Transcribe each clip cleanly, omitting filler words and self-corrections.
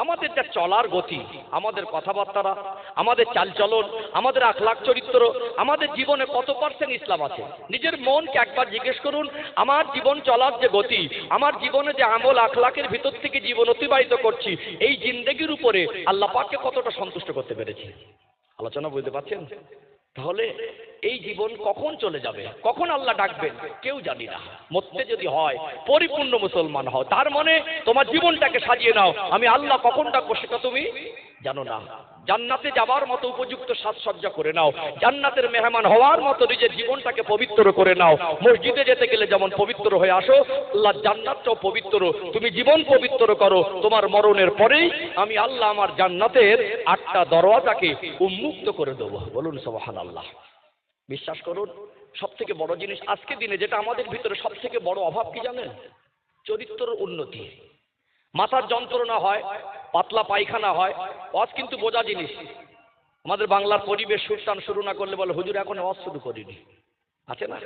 আমাদের যা চলার গতি, আমাদের কথাবার্তা, আমাদের চালচলন, আমাদের আখলাক চরিত্র, আমাদের জীবনে কত পার্সেন্ট ইসলাম আছে? নিজের মনকে একবার জিজ্ঞেস করুন, আমার জীবন চলার যে গতি, আমার জীবনে যে আমল আখলাকের ভিতর থেকে জীবন অতিবাহিত করছি, এই জিন্দেগির উপরে আল্লাহ পাককে কতটা সন্তুষ্ট করতে পেরেছি? আলোচনা বুঝতে পারছেন? তাহলে এই জীবন কখন চলে যাবে, কখন আল্লাহ ডাকবেন কেউ জানি না। মরতে যদি হয় পরিপূর্ণ মুসলমান হও, তার মানে তোমার জীবনটাকে সাজিয়ে নাও, আমি আল্লাহ কখন ডাকবো সেটা তুমি জানো না। জান্নাতে যাবার মতো উপযুক্ত সাজসজ্জা করে নাও, জান্নাতের মেহমান হওয়ার মতো নিজের জীবনটাকে পবিত্র করে নাও। মসজিদে যেতে গেলে যেমন পবিত্র হয়ে আসো, আল্লাহ জান্নাতটাও পবিত্র, তুমি জীবন পবিত্র করো। তোমার মরণের পরেই আমি আল্লাহ আমার জান্নাতের 8টা দরওয়াজাকে উন্মুক্ত করে দেবো। বলুন সুবহানাল্লাহ। বিশ্বাস করুন, সব থেকে বড় জিনিস আজকে দিনে যেটা আমাদের ভিতরে সব থেকে বড় অভাব কি জানেন? চরিত্রের উন্নতি। মাথার যন্ত্রণা হয়, পাতলা পায়খানা হয়, ওয়াজ কিন্তু বোঝা জিনিস। আমাদের বাংলার পরিবেশ সুরটান শুরু না করলে বলে হুজুর এখন ওয়াজ শুরু করিনি, আছে না?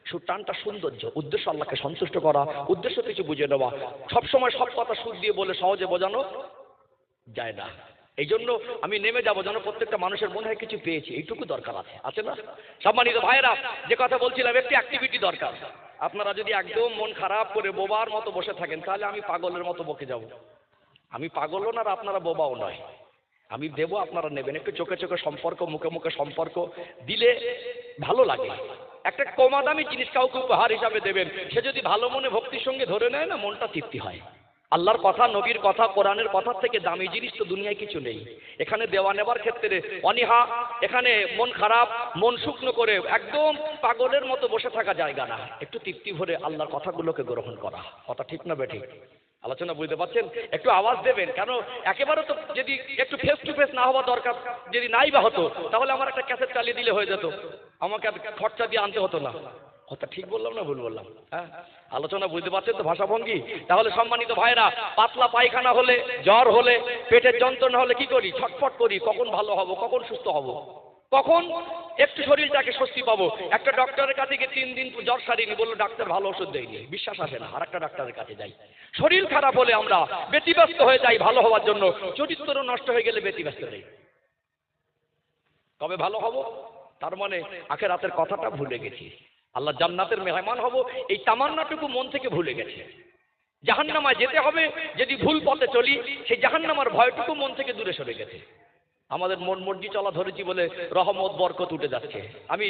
সুরটানটা সৌন্দর্য, উদ্দেশ্য আল্লাহকে সন্তুষ্ট করা, উদ্দেশ্য কিছু বুঝে নেওয়া। সবসময় সব কথা সুর দিয়ে বলে সহজে বোঝানো যায় না। এই জন্য আমি নেমে যাবো যেন প্রত্যেকটা মানুষের মনে হয় কিছু পেয়েছি, এইটুকু দরকার আছে, আছে না? সম্মানিত ভাইয়েরা, যে কথা বলছিলাম, একটি অ্যাক্টিভিটি দরকার। আপনারা যদি একদম মন খারাপ করে বোবার মতো বসে থাকেন, তাহলে আমি পাগলের মতো বকে যাব। আমি পাগলও না আর আপনারা বোবাও নয়। আমি দেবো, আপনারা নেবেন। একটু চোখে চোখে সম্পর্ক, মুখে মুখে সম্পর্ক দিলে ভালো লাগে। একটা কমা দামি জিনিস কাউকে উপহার হিসাবে দেবেন, সে যদি ভালো মনে ভক্তির সঙ্গে ধরে নেয় না, মনটা তৃপ্তি হয়। আল্লাহর কথা, নবীর কথা, কোরআনের কথার থেকে দামি জিনিস তো দুনিয়ায় কিছু নেই। এখানে দেওয়া নেবার ক্ষেত্রে অনীহা, এখানে মন খারাপ, মন শুকনো করে একদম পাগলের মতো বসে থাকা জায়গা না। একটু তৃপ্তি ভরে আল্লাহর কথাগুলোকে গ্রহণ করা। কথা ঠিক না বেঠিক? আলোচনা বুঝতে পারছেন? একটু আওয়াজ দেবেন, কেন একেবারে তো যদি একটু ফেস টু ফেস না হওয়া দরকার, যদি নাই বা হতো, তাহলে আমার একটা ক্যাসেট চালিয়ে দিলে হয়ে যেত, আমাকে খরচা দিয়ে আনতে হতো না। কথা ঠিক বললাম না ভুল বললাম? হ্যাঁ, আলোচনা বুঝতে পারছেন তো ভাষাভঙ্গি? তাহলে সম্মানিত ভাইরা, পাতলা পায়খানা হলে, জ্বর হলে, পেটের যন্ত্রণা হলে কি করি? ছটফট করি, কখন ভালো হব, কখন সুস্থ হব, কখন একটু শরীরটাকে স্বস্তি পাবো। একটা ডক্টরের কাছে গিয়ে 3 দিন জ্বর সারিনি, বললো ডাক্তার ভালো ওষুধ দেয়নি, বিশ্বাস আসে না, আর একটা ডাক্তারের কাছে যাই। শরীর খারাপ হলে আমরা ব্যতিব্যস্ত হয়ে যাই ভালো হওয়ার জন্য, চরিত্র নষ্ট হয়ে গেলে ব্যতিব্যস্ত নেই। কবে ভালো হব? তার মানে আখিরাতের কথাটা ভুলে গেছি। আল্লাহ জান্নাতের মেহমান হব, এই তামান্নাটুকু মন থেকে ভুলে গেছে। জাহান্নামায় যেতে হবে, যদি ভুল পথে চলি, সেই জাহান্নামার ভয়টুকু মন থেকে দূরে সরে গেছে। আমাদের মন মর্জি চলা ধরেছি বলে রহমত বরকত উঠে যাচ্ছে। আমি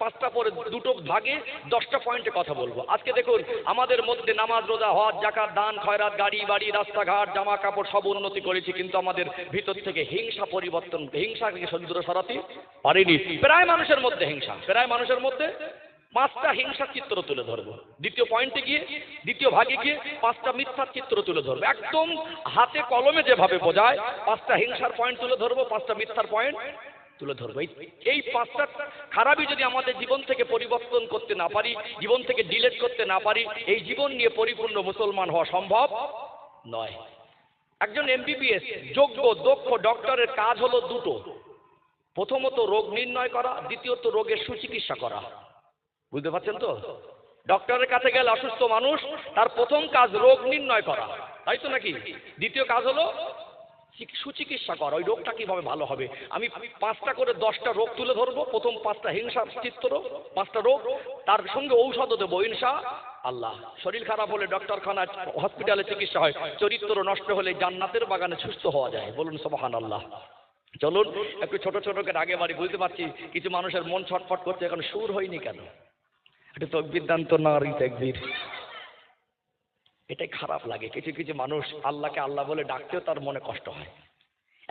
পাঁচটা পরে দুটো ভাগে 10টা পয়েন্টে কথা বলবো। আজকে দেখুন, আমাদের মধ্যে নামাজ, রোজা, হজ, যাকাত, দান, খয়রাত, গাড়ি বাড়ি, রাস্তাঘাট, জামা কাপড় সব উন্নতি করেছি, কিন্তু আমাদের ভিতর থেকে হিংসা পরিবর্তন, হিংসাকে দূরে সরাতে পারিনি। প্রায় মানুষের মধ্যে হিংসা, প্রায় মানুষের মধ্যে 5টা হিংসার চিত্র তুলে ধরবো। দ্বিতীয় পয়েন্টে গিয়ে, দ্বিতীয় ভাগে গিয়ে 5টা মিথ্যার চিত্র তুলে ধরবো। একদম হাতে কলমে যেভাবে বোঝায়, 5টা হিংসার পয়েন্ট তুলে ধরবো, 5টা মিথ্যার পয়েন্ট তুলে ধরবো। এই 5টা খারাপই যদি আমাদের জীবন থেকে পরিবর্তন করতে না পারি, জীবন থেকে ডিলিট করতে না পারি, এই জীবন নিয়ে পরিপূর্ণ মুসলমান হওয়া সম্ভব নয়। একজন এমবিবিএস যোগ্য দক্ষ ডক্টরের কাজ হলো দুটো। প্রথমত রোগ নির্ণয় করা, দ্বিতীয়ত রোগের সুচিকিৎসা করা। বুঝতে পারছেন তো? ডক্টরের কাছে গেলে অসুস্থ মানুষ, তার প্রথম কাজ রোগ নির্ণয় করা, তাই তো নাকি? দ্বিতীয় কাজ হলো সুচিকিৎসা করা, ওই রোগটা কিভাবে ভালো হবে। আমি 5টা করে 10টা রোগ তুলে ধরবো। প্রথম 5টা হিংসার চিত্র, 5টা রোগ, তার সঙ্গে ঔষধও দেবো ইনশাআল্লাহ। শরীর খারাপ হলে ডক্টরখানায়, হসপিটালে চিকিৎসা হয়, চরিত্র নষ্ট হলে জান্নাতের বাগানে সুস্থ হওয়া যায়। বলুন সুবহানাল্লাহ। চলুন একটু ছোট ছোট করে আগে বাড়ি। বুঝতে পারছি কিছু মানুষের মন ছটফট করছে, এখন সুর হয়নি কেন? একটু তকবীর দান তো, নারী তাকবীর। এটাই খারাপ লাগে। কিছু কিছু মানুষ আল্লাহকে আল্লাহ বলে ডাকতেও তার মনে কষ্ট হয়।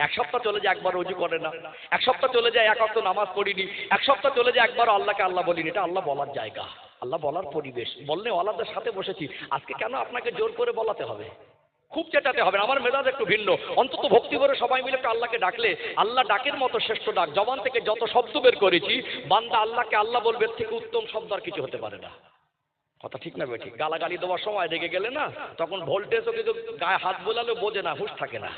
1 সপ্তাহ চলে যায়, একবার ওযু করে না। 1 সপ্তাহ চলে যায়, 1 ওয়াক্ত নামাজ পড়িনি। 1 সপ্তাহ চলে যায়, একবারও আল্লাহকে আল্লাহ বলিনি। এটা আল্লাহ বলার জায়গা, আল্লাহ বলার পরিবেশ। বললে ওয়ালাদের সাথে বসেছি, আজকে কেন আপনাকে জোর করে বলাতে হবে? খুব চেটাতে হবে না। আমার মেজাজ একটু ভিন্ন। অন্তত ভক্তি করে সবাই মিলে একটু আল্লাহকে ডাকলে, আল্লাহ ডাকের মতো শ্রেষ্ঠ ডাক, জবান থেকে যত শব্দ বের করেছি, বান্দা আল্লাহকে আল্লাহ বলবে, এর থেকে উত্তম শব্দ আর কিছু হতে পারে না। কথা ঠিক না বেঠিক? গালাগালি দেওয়ার সময় রেগে গেলে না, তখন ভোল্টেজও কিন্তু গায়ে হাত বোলালেও বোঝে না, হুঁশ থাকে না।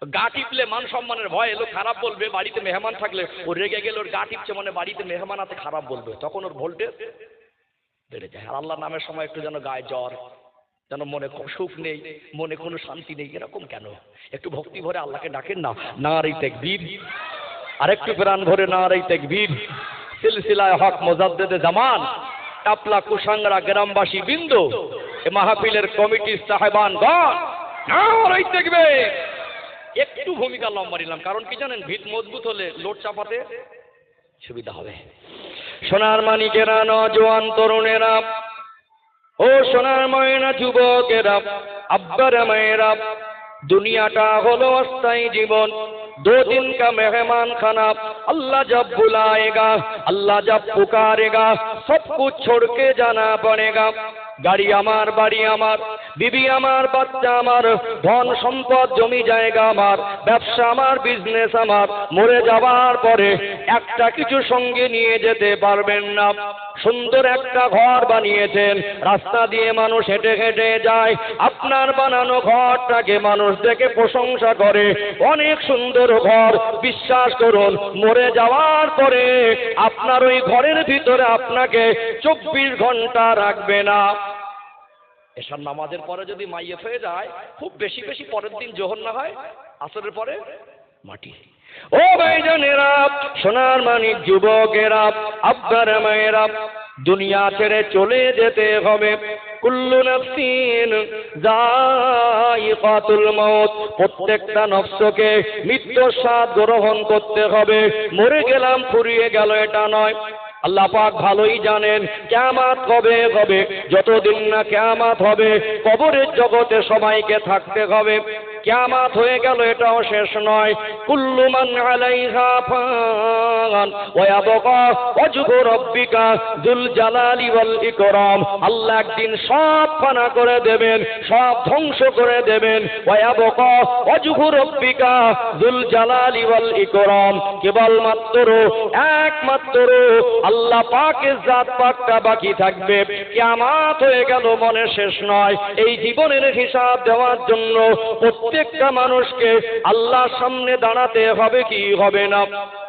গা টিপলে মান সম্মানের ভয়, এলো খারাপ বলবে। বাড়িতে মেহমান থাকলে ও রেগে গেলে ওর গা টিপছে, মানে বাড়িতে মেহমান আছে খারাপ বলবে, তখন ওর ভোল্টেজ বেড়ে যায়। আর আল্লাহ নামের সময় একটু যেন গায়ে জ্বর, যেন মনে সুখ নেই, মনে কোনো শান্তি নেই, এরকম কেন? একটু ভক্তি ভরে আল্লাহকে ডাকেন না, নারে তাকবীর। আরেকটু প্রাণ ভরে নারে তাকবীর। সিলসিলায় হক মুজাদ্দেদে জামান, টাপলা কুসাংরা গ্রামবাসী বৃন্দ, এ মাহফিলের কমিটির সাহেবানগণ, নারে তাকবীর। একটু ভূমিকা লম্বা নিলাম, কারণ কি জানেন, ভিত মজবুত হলে লোড চাপাতে সুবিধা হবে। সোনার মানিকেরা, নওজোয়ান তরুণেরা, ও সোনার ময়না যুবকেরা, আব্বারা মায়েরা, দুনিয়াটা হলো অস্থায়ী জীবন। दो दिन का मेहमान खाना, अल्लाह जब बुलाएगा, अल्लाह जब पुकारेगा, सब कुछ छोड़ के जाना पड़ेगा। गाड़ी आमार, बाड़ी आमार, बीबी आमार, बाच्चा आमार, धन सम्पद जमी जाएगा आमार, ব্যবসা আমার, বিজনেস আমার। মরে যাবার পরে একটা কিছু সঙ্গে নিয়ে যেতে পারবেন না। সুন্দর একটা ঘর বানিয়েছেন, রাস্তা দিয়ে মানুষ হেঁটে হেঁটে যায়, আপনার বানানো ঘরটাকে মানুষ দেখে প্রশংসা করে, অনেক সুন্দর ঘর। বিশ্বাস করুন, মরে যাওয়ার পরে আপনার ওই ঘরের ভিতরে আপনাকে 24 ঘন্টা রাখবে না। এসব নামাজের পরে যদি মাইয়েত হয়ে যায়, খুব বেশি বেশি পরের দিন জোহর না হয়, আসরের পরে মাটি। ও ভাইজানেরা, সোনার মানিক যুবকেরা, আব্বারা মায়েরা, দুনিয়া ছেড়ে চলে যেতে হবে। কুল্লু নাফসিন যায়িকাতুল মউত, প্রত্যেকটা নফসকে মৃত্যুর স্বাদ গ্রহণ করতে হবে। মরে গেলাম, ফুরিয়ে গেল, এটা নয়। আল্লাহ পাক ভালোই জানেন কিয়ামত কবে হবে। যতদিন না কিয়ামত হবে, কবরের জগতে সবাইকে থাকতে হবে। কিয়ামত হয়ে গেল, এটাও শেষ নয়। কুল্লু মান আলাইহা ফান ওয়া ইয়াবকা ওয়াজহু রাব্বিকা যুল জালালি ওয়াল ইকরাম। আল্লাহ একদিন সব ফানা করে দেবেন, সব ধ্বংস করে দেবেন। ওয়া ইয়াবকা ওয়াজহু রাব্বিকা যুল জালালি ওয়াল ইকরাম। কেবলমাত্র একমাত্র আল্লাহ পাকের জাত পাকটা বাকি থাকবে। কিয়ামত হয়ে গেল, মনে শেষ নয়। এই জীবনের হিসাব দেওয়ার জন্য প্রত্যেকটা মানুষকে আল্লাহর সামনে দাঁড়াতে হবে কি হবে না?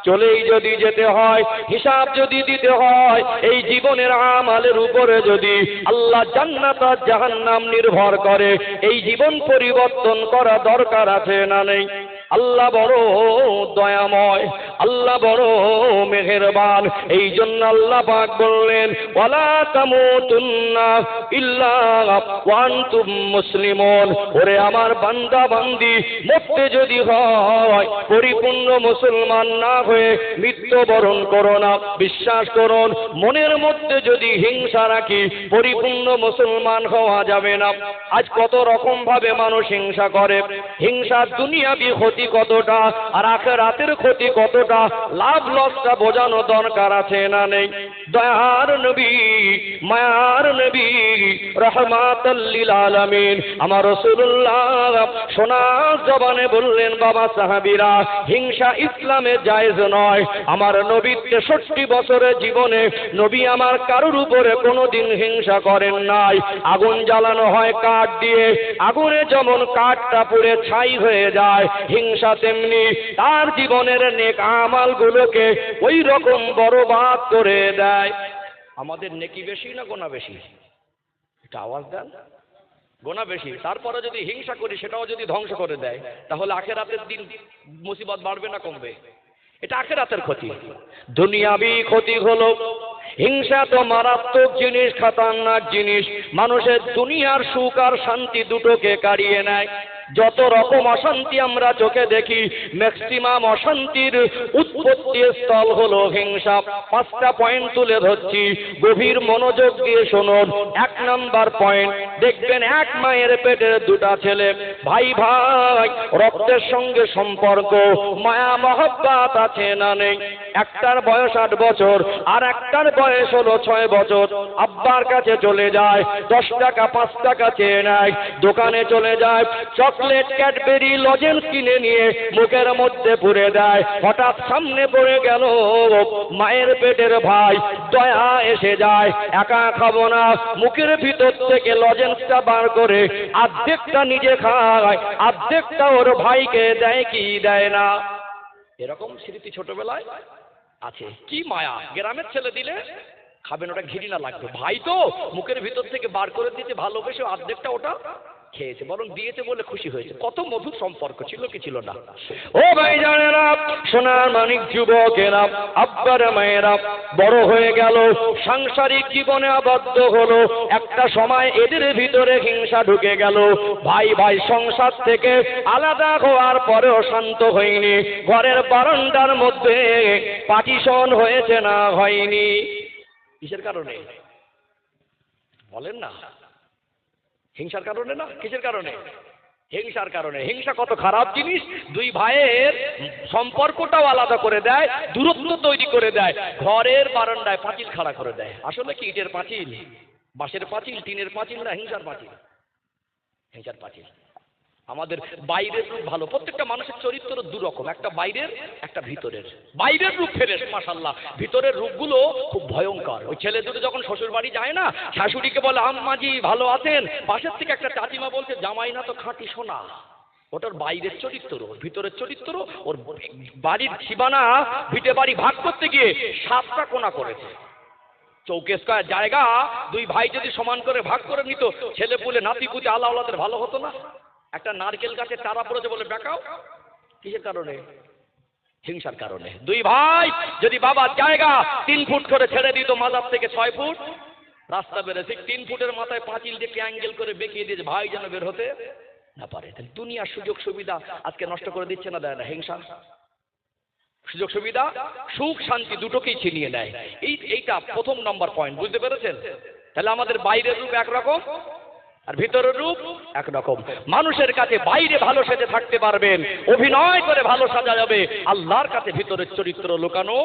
চলেই যদি যেতে হয়, হিসাব যদি দিতে হয়, এই জীবনের আমালের উপরে যদি আল্লাহ জান্নাত আর জাহান্নাম নির্ভর করে, এই জীবন পরিবর্তন করা দরকার আছে না নেই? আল্লাহ বড় দয়াময়, আল্লাহ বড় মেহেরবান। এই জন্য আল্লাহ পাক বললেন, ওয়ালা তামুতুন্না ইল্লা ওয়া আনতুম মুসলিমুন। ওরে আমার বান্দা বান্দি, মরতে যদি হয় পরিপূর্ণ মুসলমান না হয়ে মৃত্যুবরণ করো না। বিশ্বাস করুন, মনের মধ্যে যদি হিংসা রাখি, পরিপূর্ণ মুসলমান হওয়া যাবে না। আজ কত রকম ভাবে মানুষ হিংসা করে। হিংসার দুনিয়াবি ক্ষতি কতটা আর আখিরাতের ক্ষতি কতটা, লাভ লসটা বোঝানো দরকার আছে না নেই? দয়ার নবী, মায়ার নবী, রাহমাতাল লিল আলামিন আমার রাসূলুল্লাহ সোনা জবানে বললেন, বাবা সাহাবীরা, হিংসা ইসলামে জায়েজ নয়। আমার নবী 63 বছরের জীবনে নবী আমার কারোর উপরে কোনোদিন হিংসা করেন নাই। আগুন জ্বালানো হয় কাঠ দিয়ে, আগুনে যেমন কাঠটা পুড়ে ছাই হয়ে যায়, হিংসা তেমনি তার জীবনের নেক আমালগুলোকে ওই রকম বরবাদ করে দেয়। আমাদের নেকি বেশি না গোনা বেশি? এটা আওয়াজ দেন। গোনা বেশি, তারপরে যদি হিংসা করি সেটাও যদি ধ্বংস করে দেয়, তাহলে আখিরাতের দিন মুসিবত বাড়বে না কমবে? এটা আখিরাতের ক্ষতি। দুনিয়াবি ক্ষতি হলো হিংসা তো মারাত্মক জিনিস, খতরনাক জিনিস। মানুষের দুনিয়ার সুখ আর শান্তি দুটোকে কাড়িয়ে নেয়। যত রকম অশান্তি আমরা চোখে দেখি, ম্যাক্সিমাম অশান্তির উৎপত্তি স্থল হলো হিংসা। 5টা পয়েন্ট তুলে ধরছি, গভীর মনোযোগ দিয়ে শুনুন। 1 নাম্বার পয়েন্ট, দেখবেন এক মায়ের পেটের 2টা ছেলে, ভাই ভাই, রক্তের সঙ্গে সম্পর্ক, মায়া মহব্বত আছে না নেই? একটার বয়স 8 বছর আর একটার বয়স হলো 6 বছর। আব্বার কাছে চলে যায়, 10 টাকা 5 টাকা চেয়ে নেয়। দোকানে চলে যায়, চকলেট, ক্যাডবেরি, লজেন্স কিনে নিয়ে মুখের মধ্যে পুরে দেয়। হঠাৎ সামনে পড়ে গেল মায়ের পেটের ভাই, দয়া এসে যায়। একা খাবো না, মুখের ভিতর থেকে লজেন্সটা বার করে অর্ধেকটা নিজে খায়, অর্ধেকটা ওর ভাইকে দেয় কি দেয় না? এরকম স্মৃতি ছোটবেলায় আছে। কি মায়া! গ্রামের ছেলে দিলে খাবেন, ওটা ঘৃণা লাগবে। ভাই তো মুখের ভিতর থেকে বার করে দিতে ভালোবেসে অর্ধেকটা ওটা খেয়েছে, বরং দিয়েছে বলে খুশি হয়েছে। কত মধুর সম্পর্ক ছিল কি ছিল না? ও ভাই জানেরা, সোনার মানিক যুবকেরা, আব্বার মায়েরা, বড় হয়ে গেল, সাংসারিক জীবনে আবদ্ধ হলো। একটা সময় এদের ভিতরে হিংসা ঢুকে গেল। ভাই ভাই সংসার থেকে আলাদা হওয়ার পরেও শান্ত হয়নি। ঘরের বারান্দার মধ্যে পার্টিশন হয়েছে না হয়নি? কিসের কারণে বলেন না? হিংসার কারণে না? কিসের কারণে? হিংসার কারণে। হিংসা কত খারাপ জিনিস। দুই ভাইয়ের সম্পর্কটাও আলাদা করে দেয়, দূরত্ব তৈরি করে দেয়, ঘরের বারান্দায় পাঁচিল খাড়া করে দেয়। আসলে কি ইটের পাঁচিল, বাঁশের পাঁচিল, টিনের পাঁচিল, না হিংসার পাঁচিল? হিংসার পাঁচিল। আমাদের বাইরের রূপ ভালো, প্রত্যেকটা মানুষের চরিত্র দুরকম, একটা বাইরের একটা ভিতরের। বাইরের রূপ ফেরেশ মাশাআল্লাহ, ভিতরের রূপগুলো খুব ভয়ঙ্কর। ওই ছেলে দুটো যখন শ্বশুর বাড়ি যায় না, শাশুড়িকে বলে আম্মাজি ভালো আছেন, পাশের থেকে একটা চাচিমা বলছে জামাই না তো খাঁটি সোনা। ওটার বাইরের চরিত্র, ওর ভিতরের চরিত্র। ওর বাড়ির সীমানা, ভিটে বাড়ি ভাগ করতে গিয়ে 7টা কোণা করেছে। চৌকেশ করার জায়গা দুই ভাই যদি সমান করে ভাগ করে নিত, ছেলে পুলে নাতি পুতে আল্লাহ আল্লাহদের ভালো হতো না? একটা নারকেল গাছের চারা পড়েছে বলে বেকাও। কিসের কারণে? হিংসার কারণে। দুই ভাই যদি বাবার জায়গা 3 ফুট করে ছেড়ে দিত, মাজার থেকে 6 ফুট রাস্তা বেড়েছে, 3 ফুটের মাথায় পাঁচিল দিয়ে অ্যাঙ্গেল করে বেঁকিয়ে দিয়েছে, ভাই যেন বের হতে না পারে। দুনিয়ার সুযোগ সুবিধা আজকে নষ্ট করে দিচ্ছে না, দেয় না? হিংসা। সুযোগ সুবিধা, সুখ শান্তি দুটোকেই ছিনিয়ে নেয়। এইটা প্রথম নম্বর পয়েন্ট, বুঝতে পেরেছেন? তাহলে আমাদের বাইরের রূপ একরকম আর ভিতরের রূপ একরকম। মানুষের কাছে বাইরে ভালো সেজে থাকতে পারবেন, অভিনয় করে ভালো সাজা যাবে, আল্লাহর কাছে ভিতরের চরিত্র লুকানো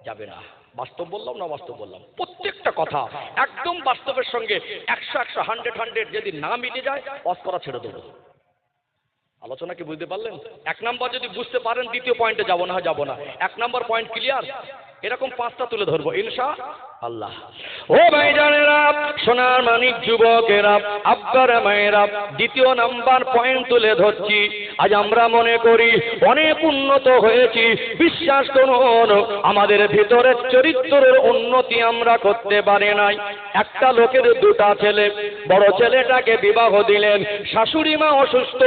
যাবে না। বাস্তব বললাম না বাস্তব বললাম? প্রত্যেকটা কথা একদম বাস্তবের সঙ্গে 100 যদি না মিলে যায়, অস করা ছেড়ে দেবো। আলোচনা কি বুঝতে পারলেন? 1 নম্বর যদি বুঝতে পারেন, দ্বিতীয় পয়েন্টে যাব না, যাব না। 1 নম্বর পয়েন্ট ক্লিয়ার। এরকম 5টা তুলে ধরবো ইনশাআল্লাহ। ও ভাইজানেরা, সোনার মানিক যুবকেরা, আব্বার মায়েরা, দ্বিতীয় নাম্বার পয়েন্ট তুলে ধরছি। আজ আমরা মনে করি অনেক উন্নত হয়েছি, বিশ্বাস করুন আমাদের ভিতরের চরিত্রের উন্নতি আমরা করতে পারি নাই। একটা লোকের 2টা ছেলে, বড় ছেলেটাকে বিবাহ দিলেন, শাশুড়ি মা অসুস্থ,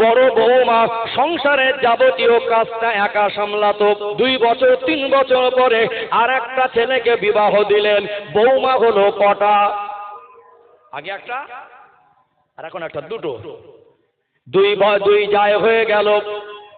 বড় বৌমা সংসারের যাবতীয় কাজটা একা সামলাতো। 2 বছর 3 বছর পরে আর একটা ছেলেকে বিবাহ দিলেন। বৌমা হলো কটা? আগে একটা আর এখন একটা, 2টো। 2 যায় হয়ে গেল।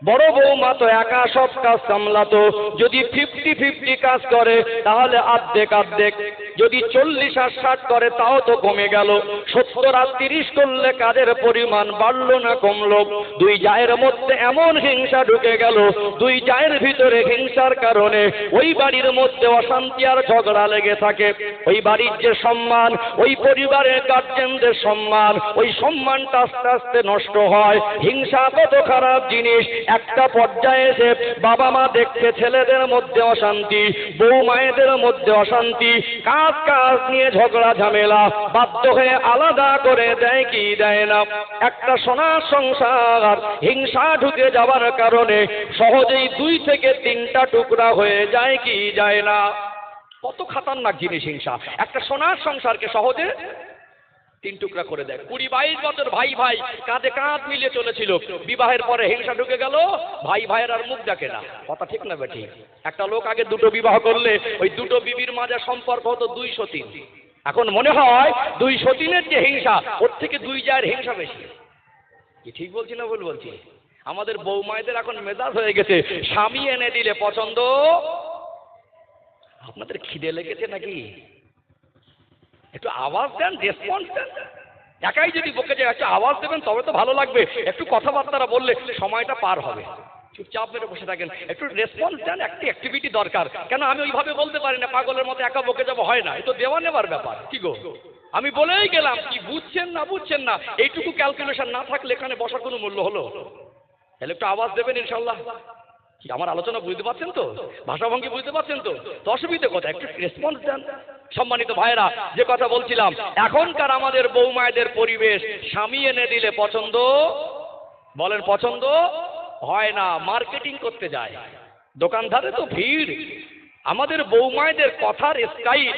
বড় বৌমা তো একা সব কাজ সামলাতো। যদি 50-50 কাজ করে তাহলে অর্ধেক অর্ধেক, যদি 40 আর 60 করে তাও তো কমে গেল। 70 আর 30 করলে কাজের পরিমাণ বাড়লো না কমলো? 2 জায়ের মধ্যে এমন হিংসা ঢুকে গেল, 2 জায়ের ভিতরে হিংসার কারণে ওই বাড়ির মধ্যে অশান্তি আর ঝগড়া লেগে থাকে। ওই বাড়ির যে সম্মান, ওই পরিবারের গার্জেনদের সম্মান, ওই সম্মানটা আস্তে আস্তে নষ্ট হয়। হিংসা কত খারাপ জিনিস। একটা পর্যায়ে এসে বাবা মা দেখছে ছেলেদের মধ্যে অশান্তি, বউ মায়েদের মধ্যে অশান্তি, কাজ নিয়ে ঝগড়া ঝামেলা, বাধ্য হয়ে আলাদা করে দেয় কি দেয় না? একটা সোনার সংসার হিংসা ঢুকে যাওয়ার কারণে সহজেই 2 থেকে 3টা টুকরা হয়ে যায় কি যায় না? কত খাতারনাক জিনিস হিংসা। একটা সোনার সংসারকে সহজে 3 টুকরা করে দেয়। 20-22 বছর ভাই ভাই কাঁধে কাঁধ মিলিয়ে চলেছিল, বিবাহের পরে হিংসা ঢুকে গেল, ভাই ভাইয়ের আর মুখ দেখে না। কথা ঠিক না বেটি? একটা লোক আগে 2টো বিবাহ করলে ওই 2টো বিবির মাঝে সম্পর্ক হতো 203। এখন মনে হয় 203-এর যে হিংসা, ওর থেকে 2 জায়ের হিংসা বেশি। কি ঠিক বলছি না ভুল বলছি? আমাদের বউ মায়েদের এখন মেজাজ হয়ে গেছে, স্বামী এনে দিলে পছন্দ। আপনাদের খিদে লেগেছে নাকি? একটু আওয়াজ দেন, রেসপন্স দেন। একাই যদি বকে যায়, একটু আওয়াজ দেবেন তবে তো ভালো লাগবে। একটু কথাবার্তা বললে সময়টা পার হবে। চুপচাপ মেরে বসে থাকেন, একটু রেসপন্স দেন। একটা অ্যাক্টিভিটি দরকার। কেন আমি ওইভাবে বলতে পারি না, পাগলের মতো একা বকে যাবো হয় না। এ তো দেওয়া নেবার ব্যাপার। কি গো, আমি বলেই গেলাম, কি বুঝছেন না বুঝছেন না, এইটুকু ক্যালকুলেশন না থাকলে এখানে বসার কোনো মূল্য হলো? তাহলে একটু আওয়াজ দেবেন ইনশাল্লাহ। কি আমার আলোচনা বুঝতে পারছেন তো? ভাষাভঙ্গি বুঝতে পারছেন তো? তো অসুবিধে কথা, একটু রেসপন্স দেন। সম্মানিত ভাইরা, যে কথা বলছিলাম, এখনকার আমাদের বউ মায়েদের পরিবেশ, স্বামী এনে দিলে পছন্দ, বলেন পছন্দ হয় না। মার্কেটিং করতে যায়, দোকানদারে তো ভিড়, আমাদের বৌমায়েদের কথার স্টাইল,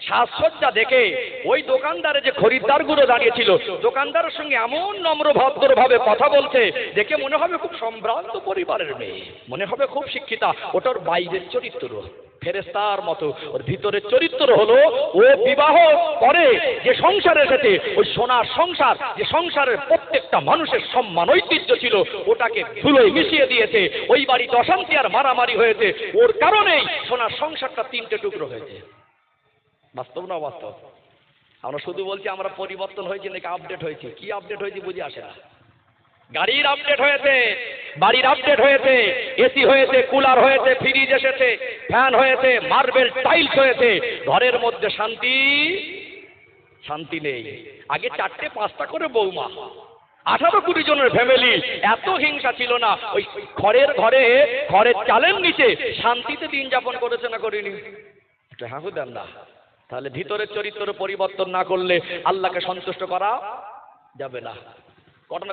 সাজসজ্জা দেখে ওই দোকানদারে যে খরিদ্দারগুলো দাঁড়িয়েছিল, দোকানদারের সঙ্গে এমন নম্র ভদ্রভাবে কথা বলছে, দেখে মনে হবে খুব সম্ভ্রান্ত পরিবারের মেয়ে, মনে হবে খুব শিক্ষিতা। ওটার বাইরের চরিত্র ফেরেশতার মতো, ওর ভিতরের চরিত্র হলো ও বিবাহ করে যে সংসারে এসেছে, ওই সোনার সংসার, যে সংসারের প্রত্যেকটা মানুষের সম্মান ঐতিহ্য ছিল, ওটাকে ধুলোয় মিশিয়ে দিয়েছে। ওই বাড়িতে অশান্তি আর মারামারি হয়েছে, ওর কারণেই সোনার সংসারটা 3টে টুকরো হয়েছে। বাস্তব না বাস্তব? আমরা শুধু বলছি আমরা পরিবর্তন হয়েছে নাকি আপডেট হয়েছে, কি আপডেট হয়েছে বুঝে আসে না। গাড়ির আপডেট হয়েছে, বাড়ির আপডেট হয়েছে, এসি হয়েছে, কুলার হয়েছে, ফ্রিজ এসেছে, ফ্যান হয়েছে, মার্বেল টাইলস হয়েছে, ঘরের মধ্যে শান্তি শান্তি নেই। আগে 4টে 5টা করে বৌমা, 18-20 জনের ফ্যামিলি, এত হিংসা ছিল না। ওই খড়ের ঘরে, খড়ের চালের নিচে শান্তিতে দিন যাপন করেছে না করিনি? একটু হাঁকু দেন না। তাহলে ভিতরের চরিত্র পরিবর্তন না করলে আল্লাহকে সন্তুষ্ট করা যাবে না। ঘটনা